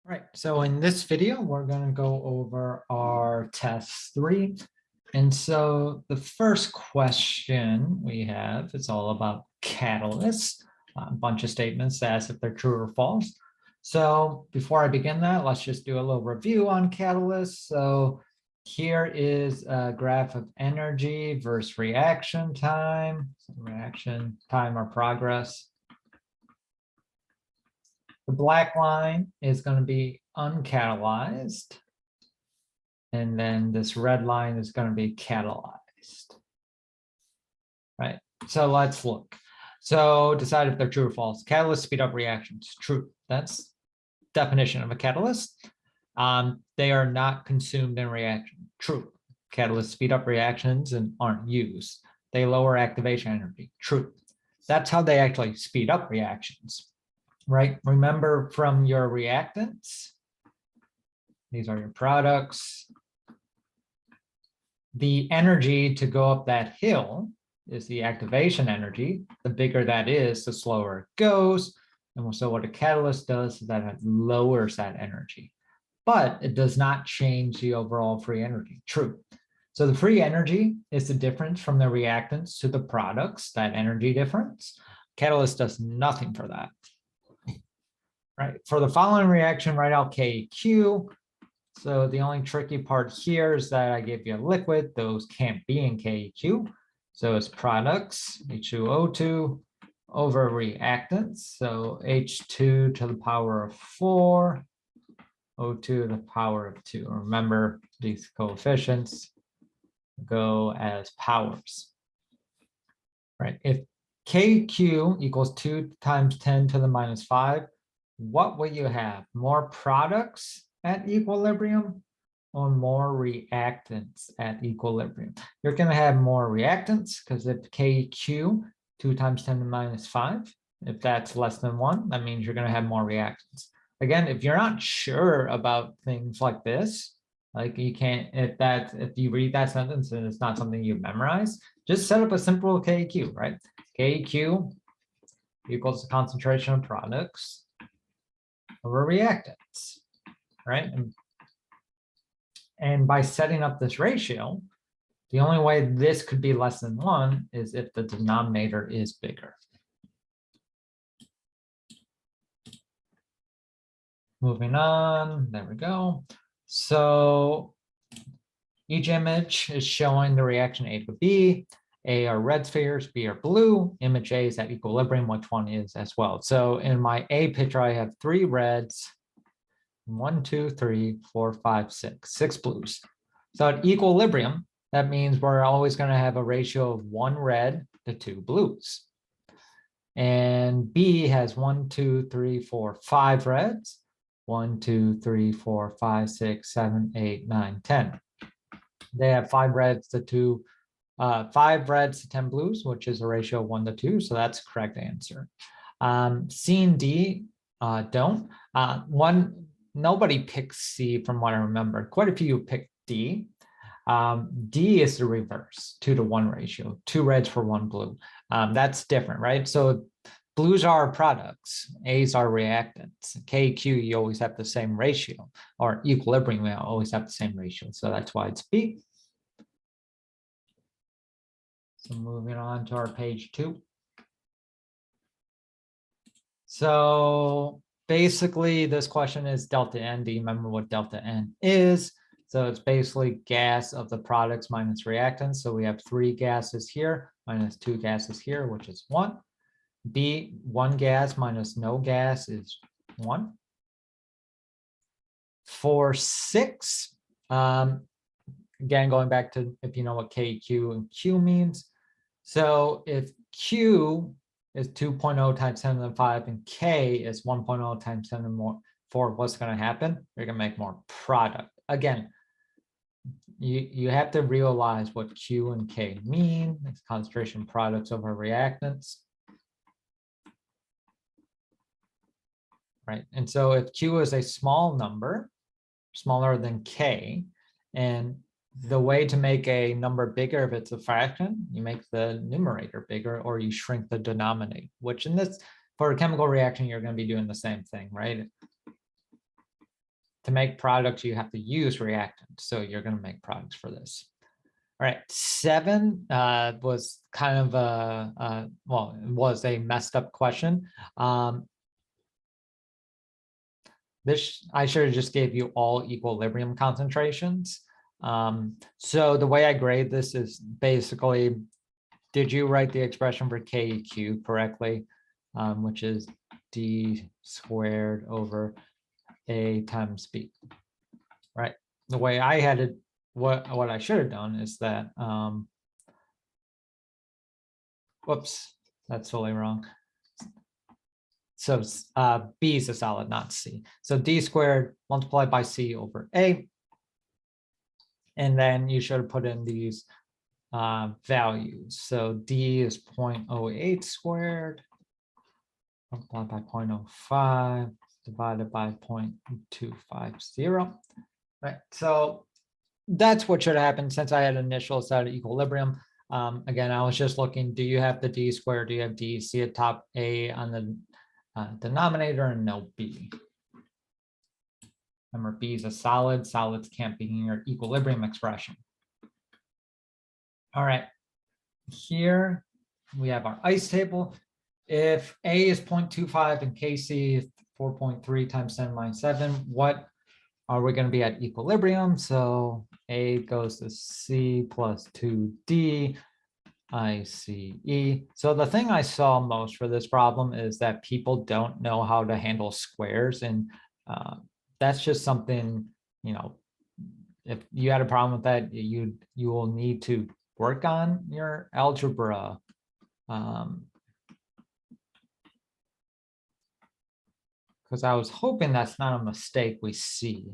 Right, so in this video, we're going to go over our test 3. And so the first question we have is all about catalysts, a bunch of statements as if they're true or false. So before I begin that, let's just do a little review on catalysts. So here is a graph of energy versus reaction time, reaction time or progress. The black line is going to be uncatalyzed. And then this red line is going to be catalyzed. Right. So let's look. So decide if they're true or false. Catalysts speed up reactions. True. That's definition of a catalyst. They are not consumed in reaction. True. Catalysts speed up reactions and aren't used. They lower activation energy. True. That's how they actually speed up reactions. Right? Remember from your reactants, these are your products. The energy to go up that hill is the activation energy. The bigger that is, the slower it goes. And so what a catalyst does is that it lowers that energy, but it does not change the overall free energy. True. So the free energy is the difference from the reactants to the products, that energy difference. Catalyst does nothing for that. Right. For the following reaction, write out KQ. So the only tricky part here is that I gave you a liquid. Those can't be in KQ. So it's products, H2O2 over reactants. So H2 to the power of 4, O2 to the power of 2. Remember, these coefficients go as powers. Right. If KQ equals 2 times 10 to the minus 5, what will you have? More products at equilibrium or more reactants at equilibrium? You're going to have more reactants because if KQ, 2 times 10 to the minus 5, if that's less than 1, that means you're going to have more reactants. Again, if you're not sure about things like this, like you can't, if you read that sentence and it's not something you've memorized, just set up a simple KQ, right? KQ equals the concentration of products over reactants, right? And by setting up this ratio, the only way this could be less than 1 is if the denominator is bigger. Moving on, there we go. So each image is showing the reaction A to B. A are red spheres, B are blue. Image A is at equilibrium, which one is as well. So in my A picture, I have 3 reds, 1, 2, 3, 4, 5, 6, 6 blues. So at equilibrium, that means we're always going to have a ratio of 1 red to 2 blues. And B has 1, 2, 3, 4, 5 reds, 1, 2, 3, 4, 5, 6, 7, 8, 9, 10. They have 5 reds to 10 blues, which is a ratio of 1 to 2. So that's the correct answer. C and D don't. Nobody picks C from what I remember. Quite a few pick D. D is the reverse, 2 to 1 ratio, 2 reds for 1 blue. That's different, right? So blues are products, A's are reactants. KQ, you always have the same ratio, or equilibrium, we always have the same ratio. So that's why it's B. So moving on to our page 2. So basically, this question is delta N. Do you remember what delta N is? So it's basically gas of the products minus reactants. So we have 3 gases here minus 2 gases here, which is 1. B, 1 gas minus no gas is 1. For 6, again, going back to if you know what K, Q, and Q means. So if Q is 2.0 times 10 to the 5 and K is 1.0 times 10 to the 4, what's going to happen? You're going to make more product. Again, you have to realize what Q and K mean. It's concentration products over reactants. Right. And so if Q is a small number, smaller than K, and the way to make a number bigger if it's a fraction, you make the numerator bigger or you shrink the denominator, which in this, for a chemical reaction, you're going to be doing the same thing, right? to make products, you have to use reactants. So you're going to make products for this. All right, 7 was kind of well, it was a messed up question. This, I should have just gave you all equilibrium concentrations. So the way I grade this is basically, did you write the expression for KEQ correctly, which is D squared over A times B, right? The way I had it, what I should have done is that, whoops, that's totally wrong. So B is a solid, not C. So D squared multiplied by C over A. And then you should have put in these values. So D is 0.08 squared multiplied by 0.05 divided by 0.250. Right. So that's what should happen since I had initials at equilibrium. Again, I was just looking, do you have the D squared? Do you have D? See at top A on the denominator and no B. Remember, B is a solid. Solids can't be in your equilibrium expression. All right. Here we have our ice table. If A is 0.25 and Kc is 4.3 times 10 minus 7, what are we going to be at equilibrium? So A goes to C plus 2D ICE. So the thing I saw most for this problem is that people don't know how to handle squares, and that's just something, you know, if you had a problem with that, you will need to work on your algebra. Because I was hoping that's not a mistake we see.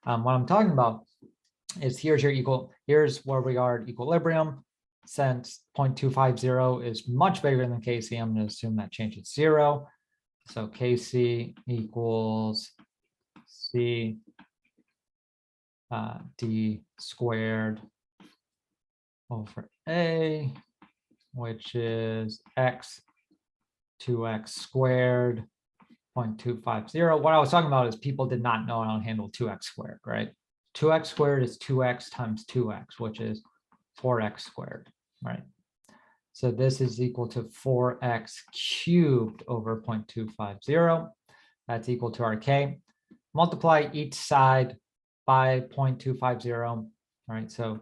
What I'm talking about is here's where we are at equilibrium. Since 0.250 is much bigger than Kc, I'm going to assume that changes 0. So Kc equals C D squared over A, which is X 2X squared 0.250. What I was talking about is people did not know how to handle 2X squared, right? 2X squared is 2X times 2X, which is 4X squared, right? So this is equal to 4X cubed over 0.250. That's equal to our K. Multiply each side by 0.250. All right, so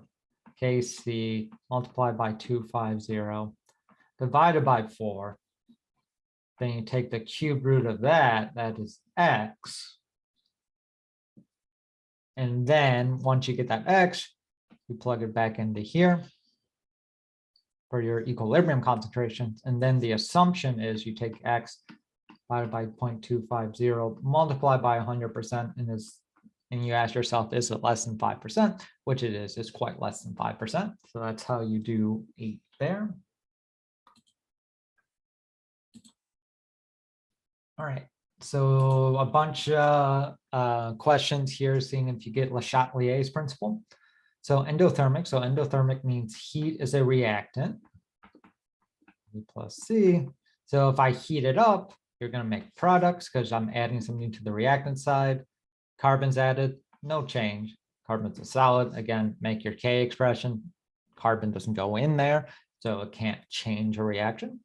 Kc multiplied by 250 divided by 4. Then you take the cube root of that, that is X. And then once you get that X, you plug it back into here for your equilibrium concentrations. And then the assumption is you take X divided by 0.250, multiply by 100%, and you ask yourself, is it less than 5%? Which it is, it's quite less than 5%. So that's how you do 8 there. All right, so a bunch of questions here, seeing if you get Le Chatelier's principle. So endothermic means heat is a reactant, E plus C. So if I heat it up, you're going to make products because I'm adding something to the reactant side. Carbon's added, no change. Carbon's a solid. Again, make your K expression. Carbon doesn't go in there, so it can't change a reaction.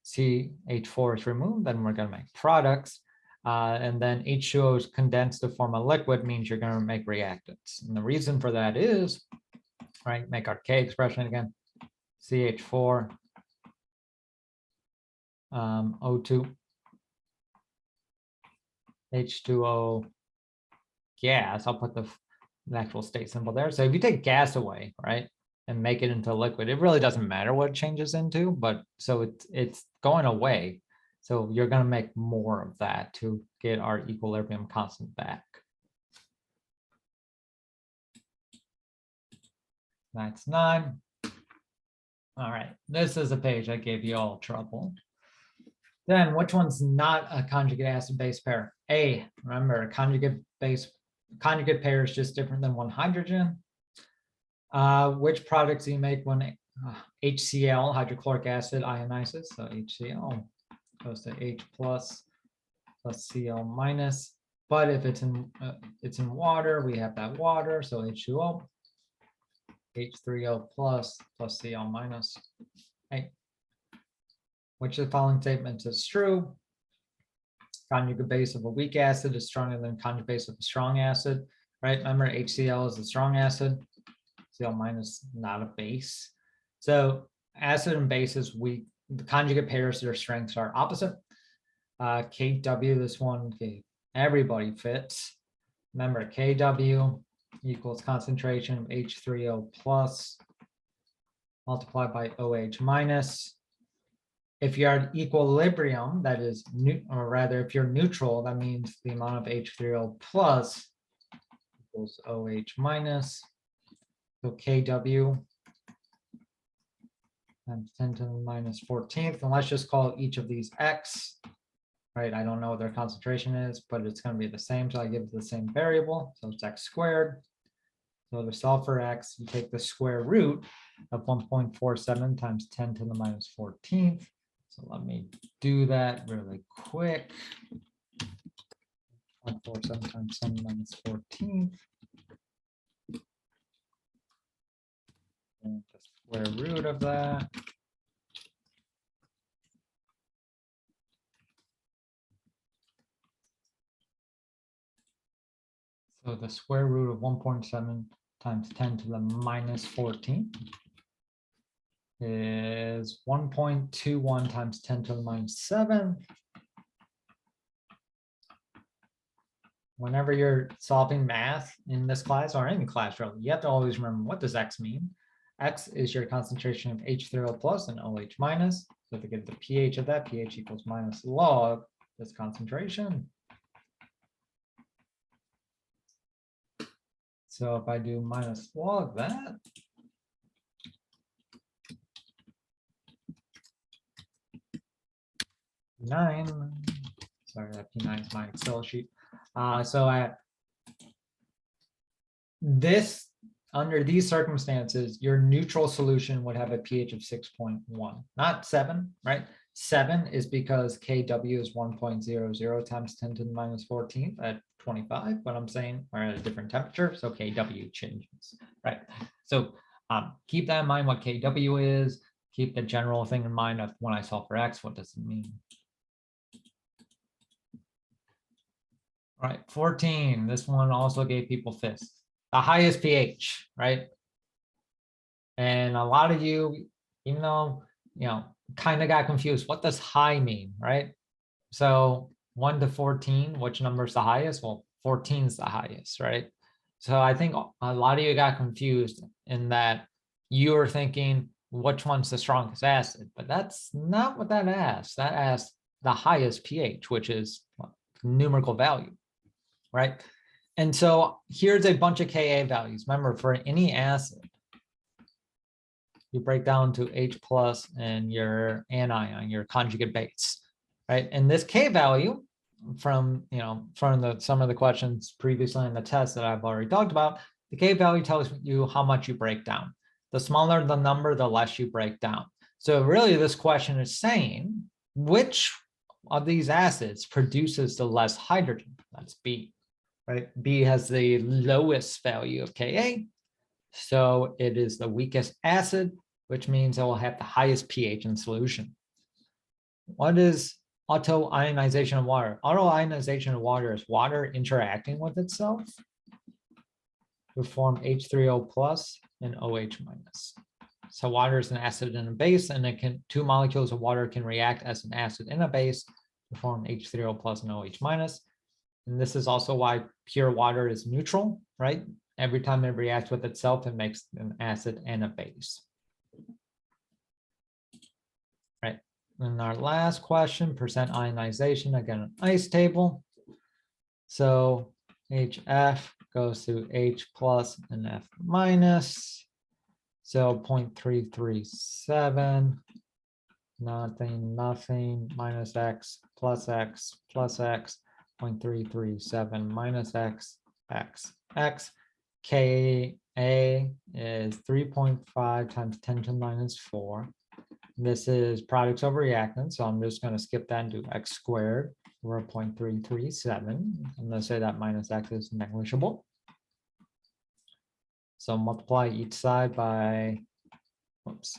CH4 is removed, then we're going to make products. And then H2O is condensed to form a liquid, means you're going to make reactants. And the reason for that is, right, make our K expression again, CH4, O2, H2O, gas. I'll put the actual state symbol there. So if you take gas away, right, and make it into a liquid, it really doesn't matter what it changes into, but so it's going away. So you're going to make more of that to get our equilibrium constant back. That's 9. All right, this is a page that gave you all trouble. Then which one's not a conjugate acid-base pair? A, remember, a conjugate pair is just different than one hydrogen. Which products do you make when HCl, hydrochloric acid, ionizes? So HCl goes to H plus Cl minus. But if it's in water, we have that water, so H2O, H3O plus Cl minus. Hey, which of the following statements is true? Conjugate base of a weak acid is stronger than conjugate base of a strong acid, right? Remember, HCl is a strong acid, Cl minus not a base. So acid and bases, the conjugate pairs, their strengths are opposite. Kw, this one, okay, everybody fits. Remember, Kw equals concentration of H3O plus multiplied by OH minus. If you're at equilibrium, that is, or rather, if you're neutral, that means the amount of H3O plus equals OH minus. So Kw times 10 to the minus 14th, and let's just call each of these X, right? I don't know what their concentration is, but it's going to be the same, so I give it the same variable, so it's X squared. So to solve for X, you take the square root of 1.47 times 10 to the minus 14th. So let me do that really quick. 1.47 times 10 to the minus 14th. And the square root of that. So the square root of 1.7 times 10 to the minus 14 is 1.21 times 10 to the minus 7. Whenever you're solving math in this class or any class, really, you have to always remember, what does X mean? X is your concentration of H3O plus and OH minus. So to get the pH of that, pH equals minus log this concentration. So if I do minus log that, sorry, that P9 is my Excel sheet. So at this, under these circumstances, your neutral solution would have a pH of 6.1, not 7, right? 7 is because Kw is 1.00 times 10 to the minus 14th at 25, but I'm saying we're at a different temperature, so Kw changes, right? So keep that in mind, what Kw is. Keep the general thing in mind of when I solve for X, what does it mean? All right, 14. This one also gave people fits. The highest pH, right? And a lot of you, even though, kind of got confused. What does high mean, right? So 1 to 14, which number is the highest? Well, 14 is the highest, right? So I think a lot of you got confused in that you were thinking, which one's the strongest acid? But that's not what that asks. That asks the highest pH, which is numerical value, right? And so here's a bunch of Ka values. Remember, for any acid, you break down to H plus and your anion, your conjugate base, right? And this K value from, some of the questions previously in the test that I've already talked about, the K value tells you how much you break down. The smaller the number, the less you break down. So really this question is saying, which of these acids produces the less hydrogen? That's B, right? B has the lowest value of Ka. So it is the weakest acid, which means it will have the highest pH in solution. What is autoionization of water? Autoionization of water is water interacting with itself to form H3O plus and OH minus. So water is an acid and a base, and two molecules of water can react as an acid and a base to form H3O plus and OH minus. And this is also why pure water is neutral, right? Every time it reacts with itself, it makes an acid and a base. Right. And our last question, percent ionization, again, an ice table. So HF goes to H plus and F minus. So 0.337, nothing, minus X, 0.337 minus X, X. Ka is 3.5 times 10 to the minus 4. This is products over reactants, so I'm just going to skip that and do X squared. 0.337. I'm going to say that minus x is negligible. So multiply each side by,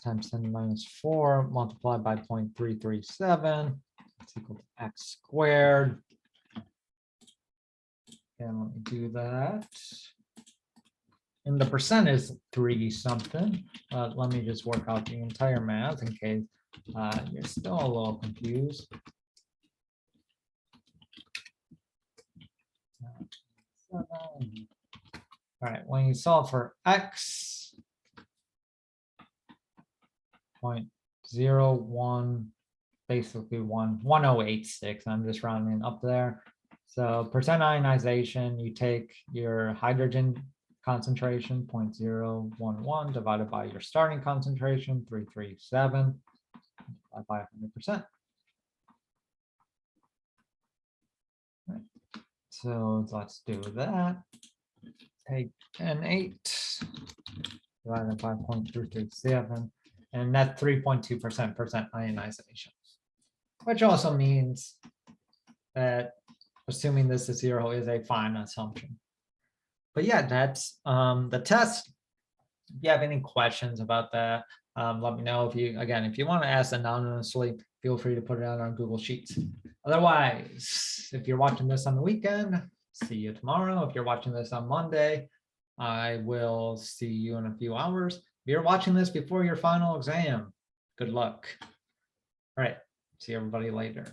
times 10 minus 4, multiplied by 0.337. It's equal to x squared. And let me do that. And the percent is 3 something. Let me just work out the entire math in case you're still a little confused. All right, when you solve for x, 0.01, basically 1086. I'm just rounding up there. So percent ionization, you take your hydrogen concentration, 0.011, divided by your starting concentration, 337, by 100%. Right. So let's do that. Take N8, divided by 0.337, and that's 3.2% ionization, which also means that assuming this is 0 is a fine assumption. But yeah, that's the test. If you have any questions about that, let me know. If you want to ask anonymously, feel free to put it out on Google Sheets. Otherwise, if you're watching this on the weekend, see you tomorrow. If you're watching this on Monday, I will see you in a few hours. If you're watching this before your final exam, good luck. All right, see everybody later.